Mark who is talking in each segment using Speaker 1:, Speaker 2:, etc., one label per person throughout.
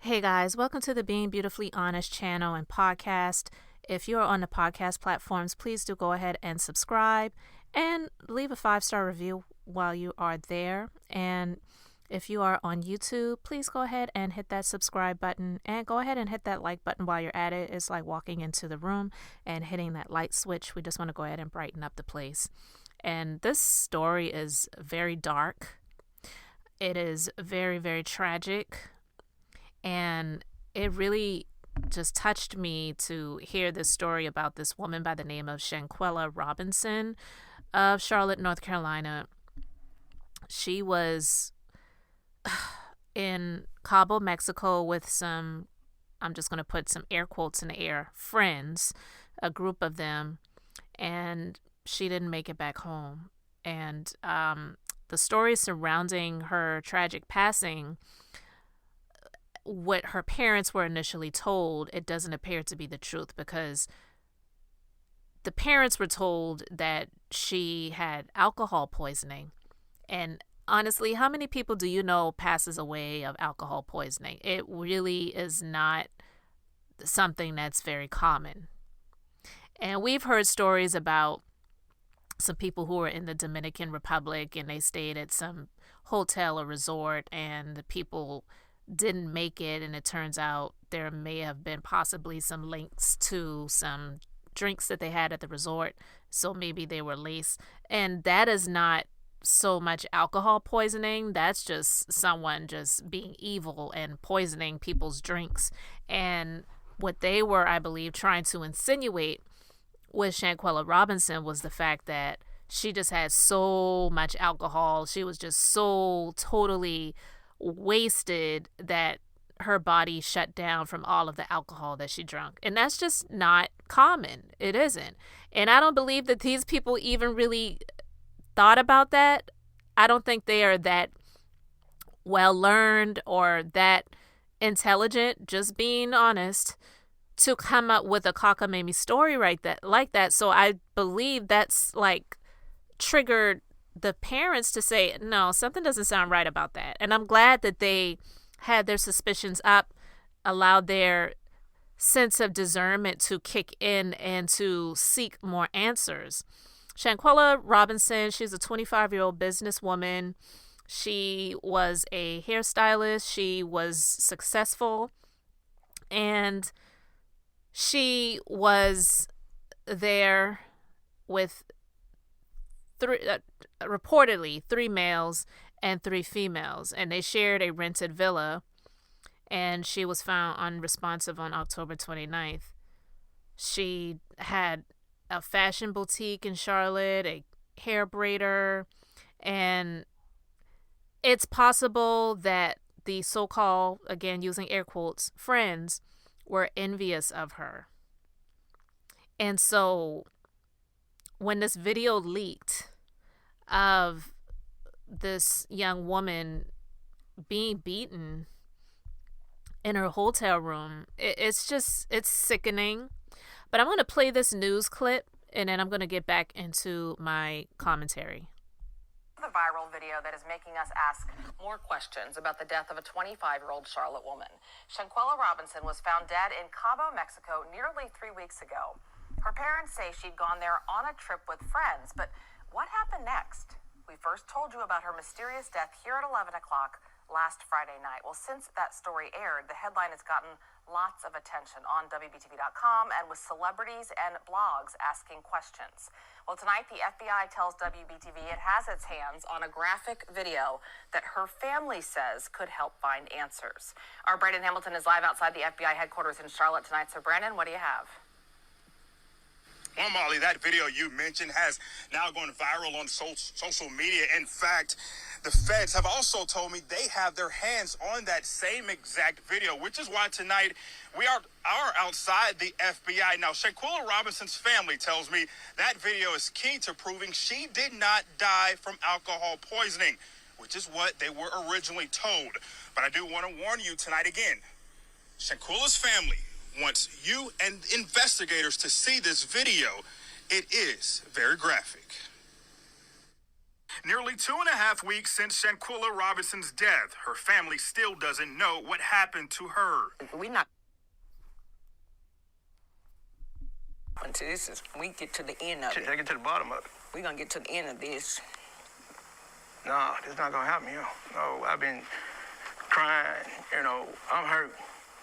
Speaker 1: Hey guys, welcome to the Being Beautifully Honest channel and podcast. If you are on the podcast platforms, please do go ahead and subscribe and leave a 5-star review while you are there. And if you are on YouTube, please go ahead and hit that subscribe button and go ahead and hit that like button while you're at it. It's like walking into the room and hitting that light switch. We just want to go ahead and brighten up the place. And this story is very dark. It is very, very tragic. And it really just touched me to hear this story about this woman by the name of Shanquella Robinson of Charlotte, North Carolina. She was in Cabo, Mexico with some, I'm just going to put some air quotes in the air, friends, a group of them, and she didn't make it back home. And the story surrounding her tragic passing, what her parents were initially told, it doesn't appear to be the truth, because the parents were told that she had alcohol poisoning. And honestly, how many people do you know passes away of alcohol poisoning? It really is not something that's very common. And we've heard stories about some people who were in the Dominican Republic and they stayed at some hotel or resort and the people didn't make it, and it turns out there may have been possibly some links to some drinks that they had at the resort, so maybe they were laced. And that is not so much alcohol poisoning, that's just someone just being evil and poisoning people's drinks. And what they were, I believe, trying to insinuate with Shanquella Robinson was the fact that she just had so much alcohol, she was just so totally wasted that her body shut down from all of the alcohol that she drank. And that's just not common. It isn't. And I don't believe that these people even really thought about that. I don't think they are that well learned or that intelligent, just being honest, to come up with a cockamamie story like that. So I believe that's like triggered the parents to say, no, something doesn't sound right about that. And I'm glad that they had their suspicions up, allowed their sense of discernment to kick in and to seek more answers. Shanquella Robinson, she's a 25-year-old businesswoman. She was a hairstylist. She was successful. And she was there with reportedly 3 males and 3 females, and they shared a rented villa, and she was found unresponsive on October 29th. She had a fashion boutique in Charlotte, a hair braider, and it's possible that the so-called, again using air quotes, friends were envious of her. And so when this video leaked of this young woman being beaten in her hotel room, it's sickening. But I'm going to play this news clip and then I'm going to get back into my commentary.
Speaker 2: The viral video that is making us ask more questions about the death of a 25-year-old Charlotte woman. Shanquella Robinson was found dead in Cabo, Mexico nearly 3 weeks ago. Her parents say she'd gone there on a trip with friends, but what happened next? We first told you about her mysterious death here at 11 o'clock last Friday night. Well, since that story aired, the headline has gotten lots of attention on WBTV.com and with celebrities and blogs asking questions. Well, tonight the FBI tells WBTV it has its hands on a graphic video that her family says could help find answers. Our Brandon Hamilton is live outside the FBI headquarters in Charlotte tonight. So, Brandon, what do you have?
Speaker 3: Well, Molly, that video you mentioned has now gone viral on social media. In fact, the feds have also told me they have their hands on that same exact video, which is why tonight we are outside the FBI. Now, Shanquella Robinson's family tells me that video is key to proving she did not die from alcohol poisoning, which is what they were originally told. But I do want to warn you tonight again, Shanquella's family wants you and investigators to see this video. It is very graphic. Nearly 2.5 weeks since Shanquella Robinson's death, her family still doesn't know what happened to her.
Speaker 4: We're not until we get to the end of it.
Speaker 5: Take it to the bottom of it.
Speaker 4: We're gonna get to the end of this.
Speaker 5: No, this not gonna happen, No, I've been crying, I'm hurt.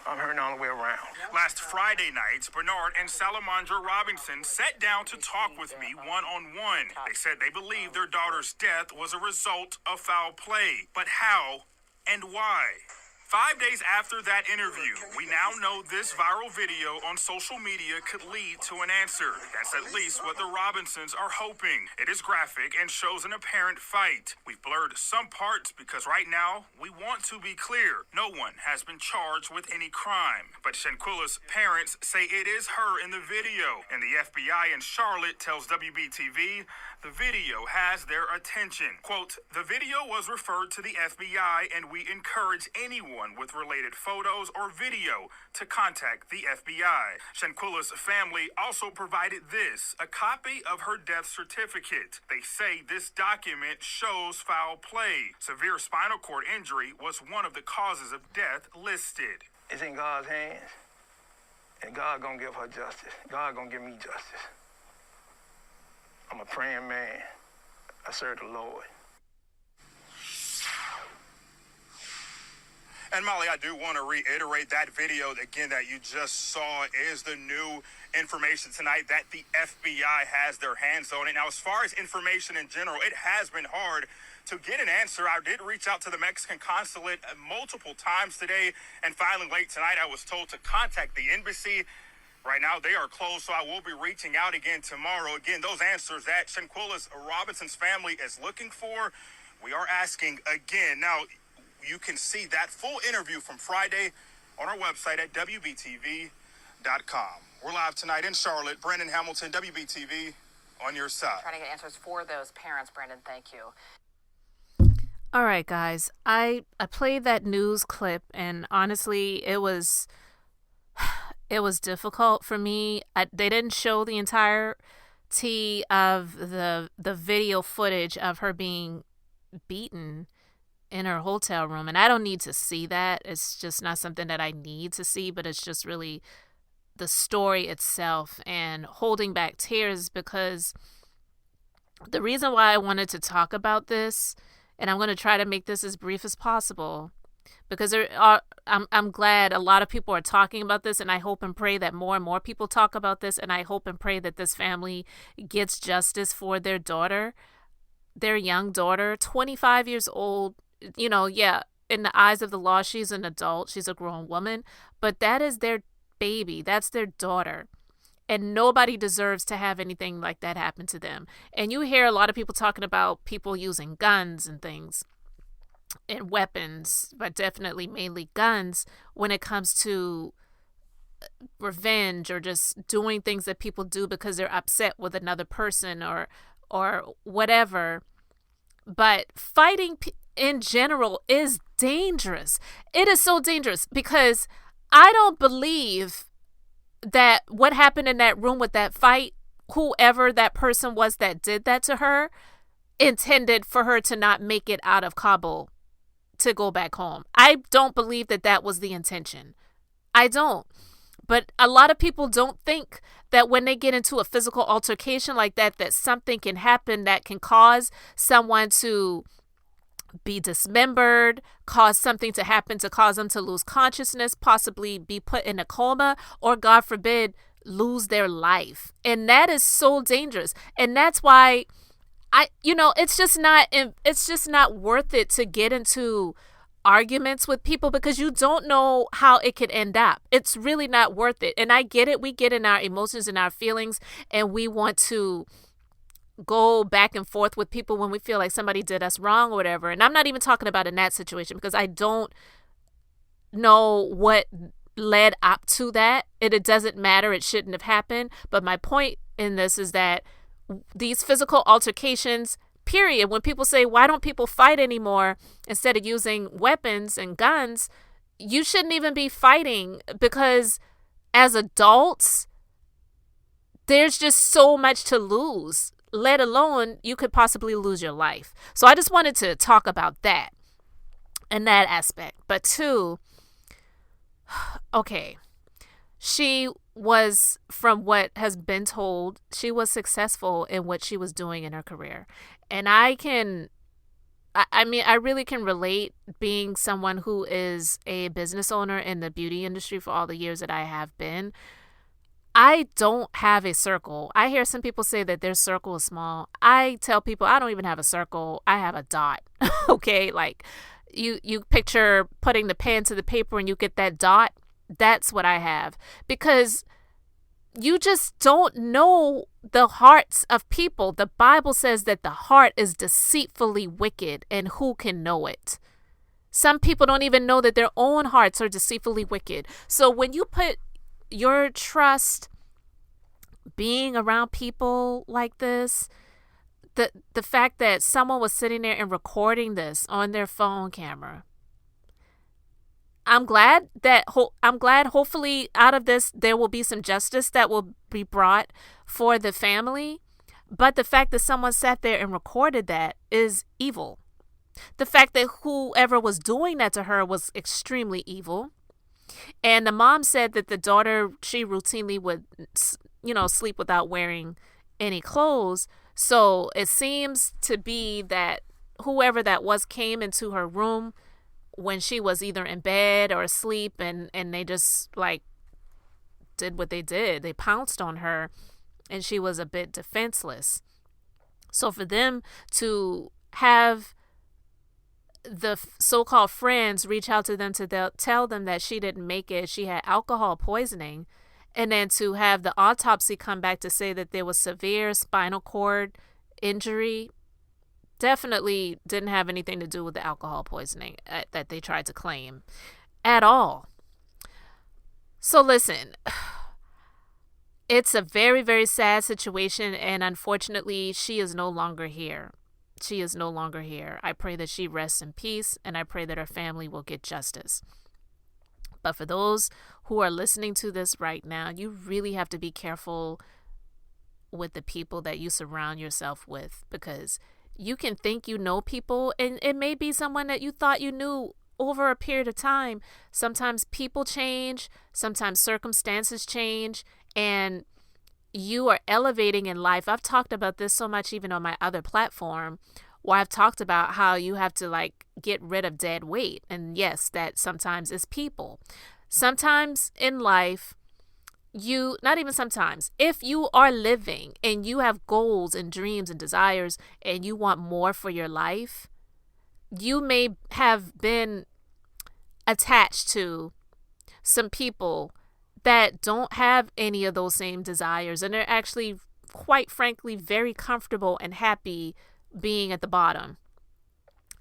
Speaker 5: I'm hurting all the way around.
Speaker 3: Last Friday night, Bernard and Salamandra Robinson sat down to talk with me one-on-one. They said they believe their daughter's death was a result of foul play. But how and why? 5 days after that interview, we now know this viral video on social media could lead to an answer. That's at least what the Robinsons are hoping. It is graphic and shows an apparent fight. We've blurred some parts because right now, we want to be clear. No one has been charged with any crime. But Shanquella's parents say it is her in the video. And the FBI in Charlotte tells WBTV the video has their attention. Quote, the video was referred to the FBI and we encourage anyone with related photos or video to contact the FBI. Shanquella's family also provided this, a copy of her death certificate. They say this document shows foul play. Severe spinal cord injury was one of the causes of death listed.
Speaker 5: It's in God's hands, and God gonna give her justice. God gonna give me justice. I'm a praying man. I serve the Lord.
Speaker 3: And Molly, I do want to reiterate that video again that you just saw is the new information tonight that the FBI has their hands on it. Now, as far as information in general, it has been hard to get an answer. I did reach out to the Mexican consulate multiple times today, and finally late tonight I was told to contact the embassy. Right now, they are closed, so I will be reaching out again tomorrow. Again, those answers that Shanquella Robinson's family is looking for, we are asking again. Now, you can see that full interview from Friday on our website at WBTV.com. We're live tonight in Charlotte. Brandon Hamilton, WBTV, on your side.
Speaker 2: Trying to get answers for those parents, Brandon. Thank you.
Speaker 1: All right, guys. I played that news clip, and honestly, it was difficult for me. They didn't show the entirety of the video footage of her being beaten in her hotel room, and I don't need to see that. It's just not something that I need to see, but it's just really the story itself and holding back tears, because the reason why I wanted to talk about this, and I'm going to try to make this as brief as possible, because I'm glad a lot of people are talking about this, and I hope and pray that more and more people talk about this, and I hope and pray that this family gets justice for their daughter, their young daughter, 25 years old. In the eyes of the law, she's an adult, she's a grown woman, but that is their baby, that's their daughter. And nobody deserves to have anything like that happen to them. And you hear a lot of people talking about people using guns and things and weapons, but definitely mainly guns when it comes to revenge or just doing things that people do because they're upset with another person or whatever. But fighting in general is dangerous. It is so dangerous because I don't believe that what happened in that room with that fight, whoever that person was that did that to her, intended for her to not make it out of Kabul to go back home. I don't believe that that was the intention. I don't. But a lot of people don't think that when they get into a physical altercation like that, that something can happen that can cause someone to be dismembered, cause something to happen to cause them to lose consciousness, possibly be put in a coma, or God forbid, lose their life. And that is so dangerous. And that's why it's just not worth it to get into arguments with people because you don't know how it could end up. It's really not worth it. And I get it. We get in our emotions and our feelings, and we want to go back and forth with people when we feel like somebody did us wrong or whatever. And I'm not even talking about in that situation because I don't know what led up to that. It doesn't matter. It shouldn't have happened. But my point in this is that these physical altercations, period, when people say, why don't people fight anymore instead of using weapons and guns, you shouldn't even be fighting because as adults, there's just so much to lose. let alone you could possibly lose your life. So I just wanted to talk about that and that aspect. But two, okay, she was, from what has been told, she was successful in what she was doing in her career. And I mean, I really can relate, being someone who is a business owner in the beauty industry for all the years that I have been. I don't have a circle. I hear some people say that their circle is small. I tell people I don't even have a circle. I have a dot. Okay? Like you picture putting the pen to the paper and you get that dot. That's what I have. Because you just don't know the hearts of people. The Bible says that the heart is deceitfully wicked, and who can know it? Some people don't even know that their own hearts are deceitfully wicked. So when you put your trust being around people like this, the fact that someone was sitting there and recording this on their phone camera, I'm glad hopefully out of this there will be some justice that will be brought for the family. But the fact that someone sat there and recorded that is evil. The fact that whoever was doing that to her was extremely evil. And the mom said that the daughter, she routinely would, sleep without wearing any clothes. So it seems to be that whoever that was came into her room when she was either in bed or asleep, and they just like did what they did. They pounced on her, and she was a bit defenseless. So for them to have the so-called friends reach out to them to tell them that she didn't make it, she had alcohol poisoning, and then to have the autopsy come back to say that there was severe spinal cord injury, definitely didn't have anything to do with the alcohol poisoning that they tried to claim at all. So listen, it's a very, very sad situation, and unfortunately, she is no longer here. She is no longer here. I pray that she rests in peace, and I pray that her family will get justice. But for those who are listening to this right now, you really have to be careful with the people that you surround yourself with, because you can think you know people, and it may be someone that you thought you knew over a period of time. Sometimes people change, sometimes circumstances change, and you are elevating in life. I've talked about this so much even on my other platform, where I've talked about how you have to get rid of dead weight. And yes, that sometimes is people. Sometimes in life, not even sometimes, if you are living and you have goals and dreams and desires and you want more for your life, you may have been attached to some people that don't have any of those same desires, and they're actually, quite frankly, very comfortable and happy being at the bottom.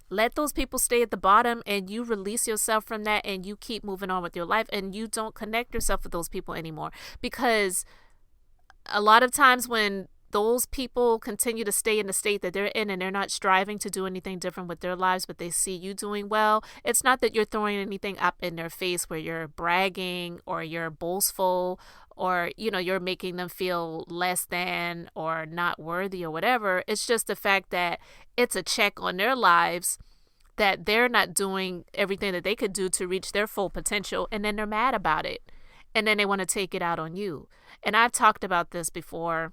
Speaker 1: Let those people stay at the bottom, and you release yourself from that, and you keep moving on with your life, and you don't connect yourself with those people anymore. Because a lot of times when those people continue to stay in the state that they're in and they're not striving to do anything different with their lives, but they see you doing well, it's not that you're throwing anything up in their face where you're bragging or you're boastful or, you're making them feel less than or not worthy or whatever. It's just the fact that it's a check on their lives, that they're not doing everything that they could do to reach their full potential, and then they're mad about it. And then they want to take it out on you. And I've talked about this before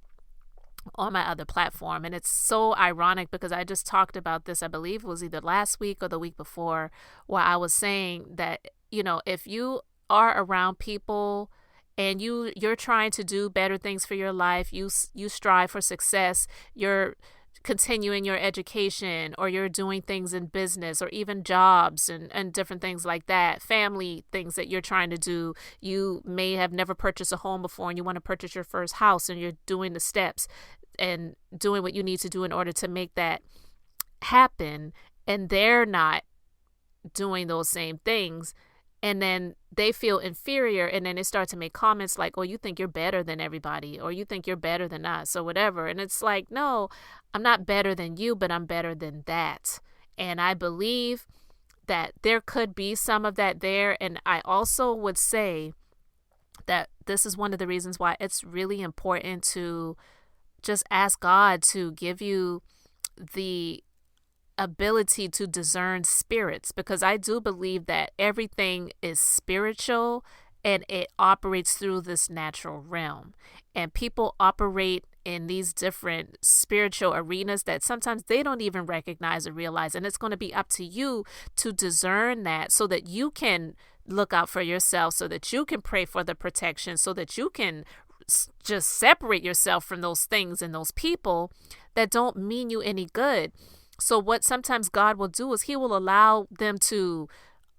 Speaker 1: on my other platform, and it's so ironic because I just talked about this, I believe it was either last week or the week before, where I was saying that, if you are around people and you're trying to do better things for your life, you strive for success, you're continuing your education, or you're doing things in business or even jobs and different things like that, family things that you're trying to do. You may have never purchased a home before and you want to purchase your first house, and you're doing the steps and doing what you need to do in order to make that happen, and they're not doing those same things. And then they feel inferior, and then they start to make comments like, oh, you think you're better than everybody, or you think you're better than us, or whatever. And it's like, no, I'm not better than you, but I'm better than that. And I believe that there could be some of that there. And I also would say that this is one of the reasons why it's really important to just ask God to give you the ability to discern spirits, because I do believe that everything is spiritual and it operates through this natural realm. And people operate in these different spiritual arenas that sometimes they don't even recognize or realize. And it's going to be up to you to discern that so that you can look out for yourself, so that you can pray for the protection, so that you can just separate yourself from those things and those people that don't mean you any good. So what sometimes God will do is he will allow them to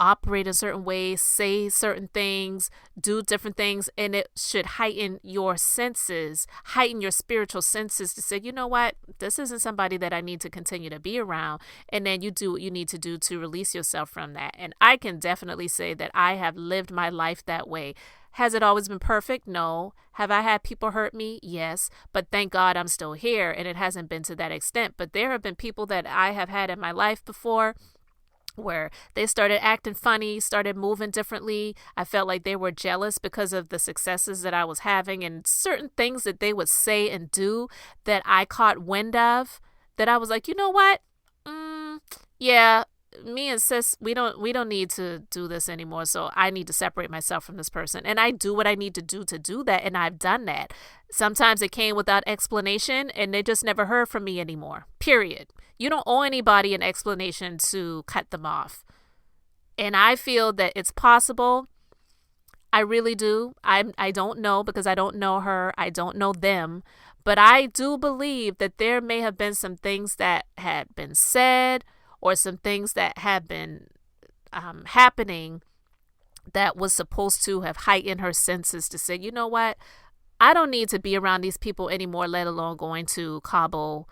Speaker 1: operate in certain ways, say certain things, do different things, and it should heighten your senses, heighten your spiritual senses to say, you know what, this isn't somebody that I need to continue to be around. And then you do what you need to do to release yourself from that. And I can definitely say that I have lived my life that way. Has it always been perfect? No. Have I had people hurt me? Yes. But thank God I'm still here, and it hasn't been to that extent. But there have been people that I have had in my life before where they started acting funny, started moving differently. I felt like they were jealous because of the successes that I was having, and certain things that they would say and do that I caught wind of, that I was like, you know what? Yeah, me and sis, we don't need to do this anymore. So I need to separate myself from this person. And I do what I need to do that. And I've done that. Sometimes it came without explanation and they just never heard from me anymore. Period. You don't owe anybody an explanation to cut them off. And I feel that it's possible. I really do. I don't know, because I don't know her. I don't know them. But I do believe that there may have been some things that had been said, or some things that have been happening that was supposed to have heightened her senses to say, you know what, I don't need to be around these people anymore, let alone going to Cabo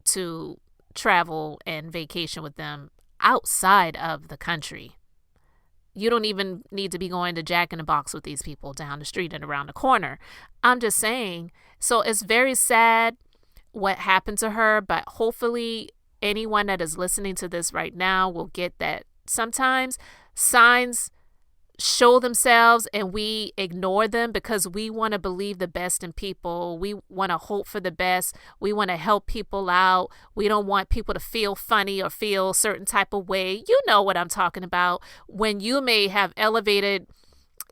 Speaker 1: to travel and vacation with them outside of the country. You don't even need to be going to Jack in the Box with these people down the street and around the corner. I'm just saying. So it's very sad what happened to her, but hopefully anyone that is listening to this right now will get that sometimes signs show themselves and we ignore them because we want to believe the best in people. We want to hope for the best. We want to help people out. We don't want people to feel funny or feel a certain type of way. You know what I'm talking about. When you may have elevated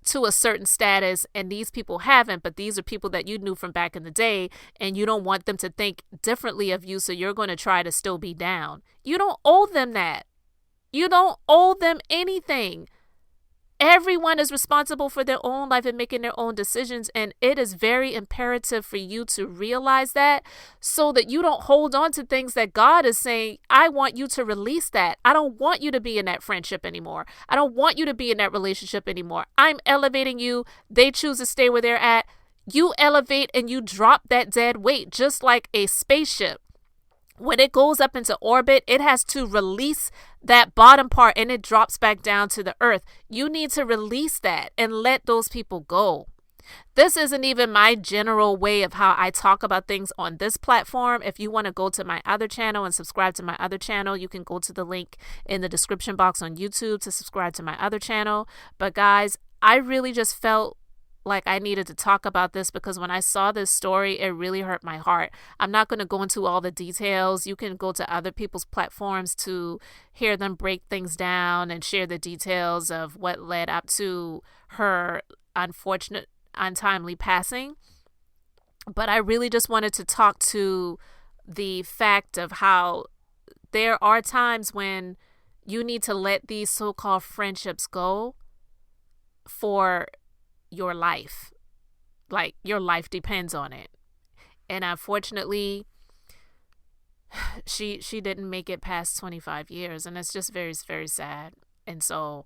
Speaker 1: to a certain status and these people haven't, but these are people that you knew from back in the day, and you don't want them to think differently of you, so you're going to try to still be down. You don't owe them that. You don't owe them anything. Everyone is responsible for their own life and making their own decisions, and it is very imperative for you to realize that so that you don't hold on to things that God is saying, I want you to release that. I don't want you to be in that friendship anymore. I don't want you to be in that relationship anymore. I'm elevating you. They choose to stay where they're at. You elevate and you drop that dead weight, just like a spaceship. When it goes up into orbit, it has to release that bottom part and it drops back down to the earth. You need to release that and let those people go. This isn't even my general way of how I talk about things on this platform. If you want to go to my other channel and subscribe to my other channel, you can go to the link in the description box on YouTube to subscribe to my other channel. But guys, I really just felt like I needed to talk about this because when I saw this story, it really hurt my heart. I'm not going to go into all the details. You can go to other people's platforms to hear them break things down and share the details of what led up to her unfortunate, untimely passing. But I really just wanted to talk to the fact of how there are times when you need to let these so-called friendships go for your life. Like, your life depends on it. And unfortunately, she didn't make it past 25 years, and it's just very, very sad. And so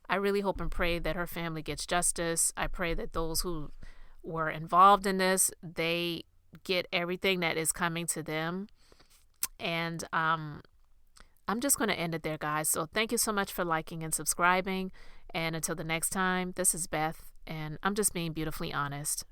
Speaker 1: I really hope and pray that her family gets justice. I pray that those who were involved in this, they get everything that is coming to them. And I'm just going to end it there, guys. So thank you so much for liking and subscribing. And until the next time, this is Beth. And I'm just being beautifully honest.